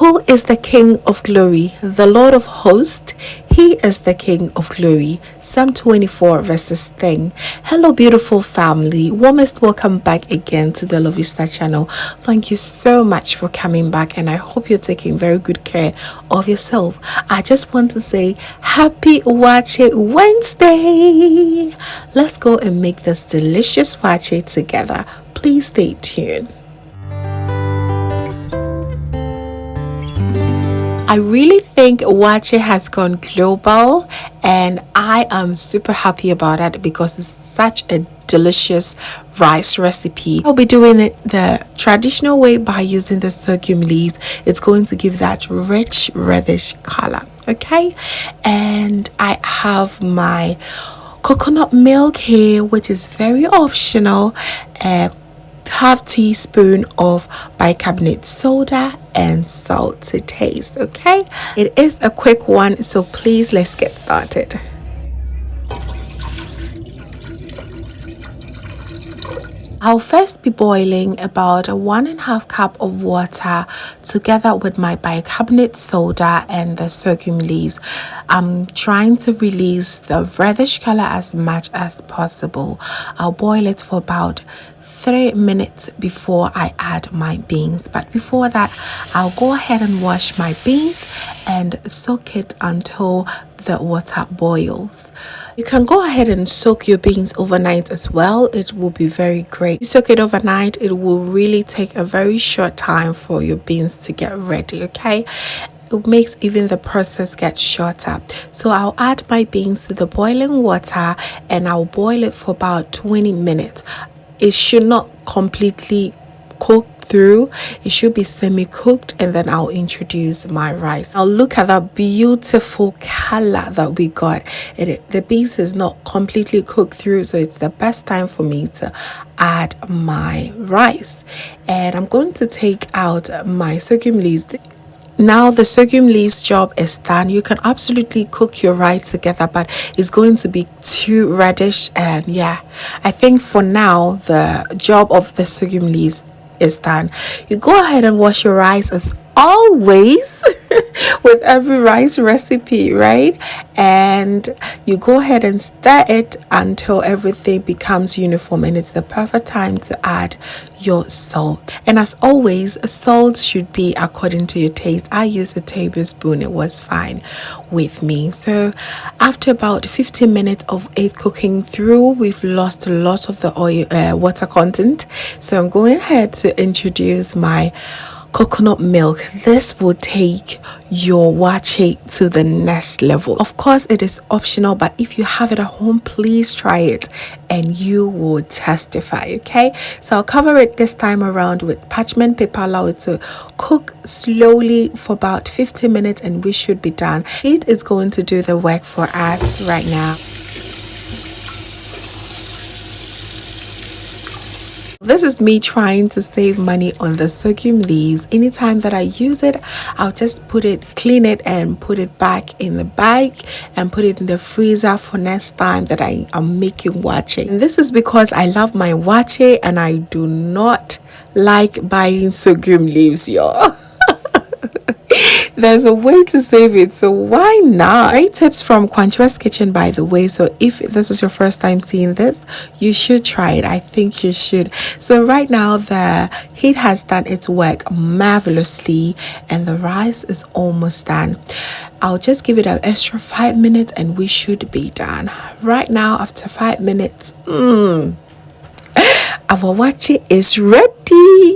Who is the King of glory? The Lord of hosts. He is the King of glory. Psalm 24 verses 10. Hello beautiful family. Warmest welcome back again to the Lovystouch channel. Thank you so much for coming back, and I hope you're taking very good care of yourself. I just want to say happy Waaakye Wednesday. Let's go and make this delicious waaakye together. Please stay tuned. I really think waaakye has gone global, and I am super happy about it because it's such a delicious rice recipe. I'll be doing it the traditional way by using the sorghum leaves. It's going to give that rich reddish color. Okay, and I have my coconut milk here, which is very optional. Half teaspoon of bicarbonate soda and salt to taste. Okay, it is a quick one, so please let's get started. I'll first be boiling about 1.5 cup of water together with my bicarbonate soda and the sorghum leaves. I'm trying to release the reddish color as much as possible. I'll boil it for about 3 minutes before I add my beans, but before that I'll go ahead and wash my beans and soak it until the water boils. You can go ahead and soak your beans overnight as well. It will be very great. You soak it overnight, it will really take a very short time for your beans to get ready. Okay, it makes even the process get shorter. So I'll add my beans to the boiling water and I'll boil it for about 20 minutes. It should not completely cook through, it should be semi-cooked, and then I'll introduce my rice. Now look at that beautiful color that we got. The beans is not completely cooked through, so it's the best time for me to add my rice. And I'm going to take out my sorghum leaves. Now the sorghum leaves job is done. You can absolutely cook your rice together, but it's going to be too reddish, and yeah, I think for now the job of the sorghum leaves is done. You go ahead and wash your rice as always with every rice recipe, right? And you go ahead and stir it until everything becomes uniform, and it's the perfect time to add your salt. And as always, salt should be according to your taste. I used a tablespoon, it was fine with me. So after about 15 minutes of it cooking through, we've lost a lot of the oil water content, so I'm going ahead to introduce my coconut milk. This will take your waaakye to the next level. Of course, it is optional, but if you have it at home, please try it and you will testify. Okay, so I'll cover it this time around with parchment paper, allow it to cook slowly for about 15 minutes, and we should be done. It is going to do the work for us right now. This is me trying to save money on the sorghum leaves. Anytime that I use it, I'll just clean it and put it back in the bag and put it in the freezer for next time that I am making waaakye. And this is because I love my waaakye and I do not like buying sorghum leaves, y'all. There's a way to save it, so why not? Great tips from Kwanchua's Kitchen, by the way. So if this is your first time seeing this, you should try it. I think you should. So right now the heat has done its work marvelously and the rice is almost done. I'll just give it an extra 5 minutes and we should be done. Right now, after 5 minutes, our waaakye is ready.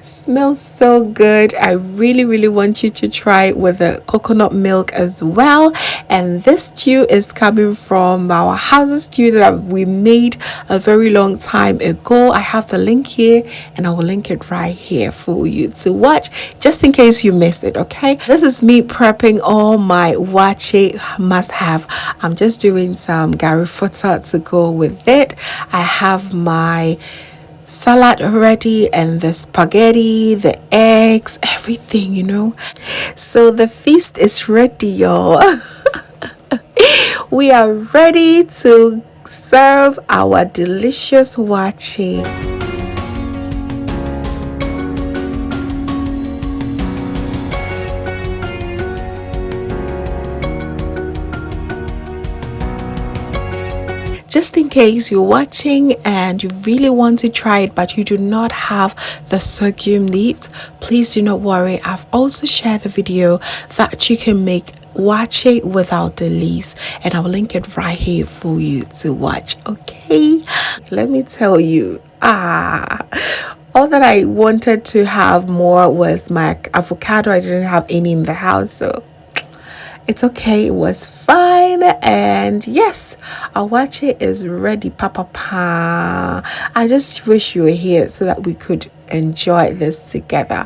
Smells so good. I really want you to try it with the coconut milk as well. And this stew is coming from our house stew that we made a very long time ago. I have the link here and I will link it right here for you to watch, just in case you missed it. Okay, this is me prepping all my waaakye must have. I'm just doing some gari fota to go with it. I have my salad ready and the spaghetti, the eggs, everything, you know. So the feast is ready, y'all. We are ready to serve our delicious waaakye. just in case you're watching and you really want to try it but you do not have the sorghum leaves, please do not worry. I've also shared the video that you can make waakye without the leaves, and I'll link it right here for you to watch. Okay, let me tell you, all that I wanted to have more was my avocado. I didn't have any in the house, so it's okay, it was fine. And yes, our waakye is ready, papa. I just wish you were here so that we could enjoy this together.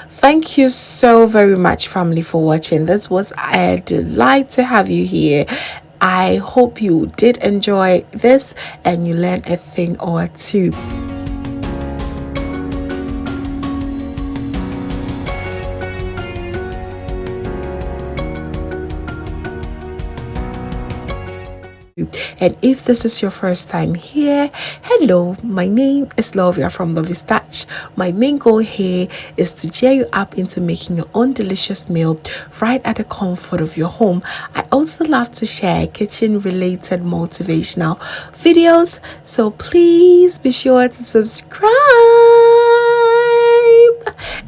Thank you so very much, family, for watching. This was a delight to have you here. I hope you did enjoy this and you learned a thing or two. And if this is your first time here, hello, my name is Lovia from Lovystouch. My main goal here is to cheer you up into making your own delicious meal right at the comfort of your home. I also love to share kitchen related motivational videos, so please be sure to subscribe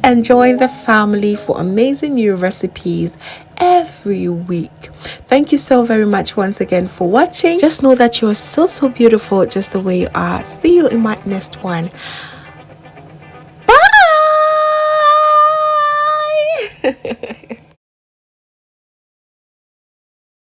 and join the family for amazing new recipes every week. Thank you so very much once again for watching. Just know that you are so beautiful just the way you are. See you in my next one. Bye.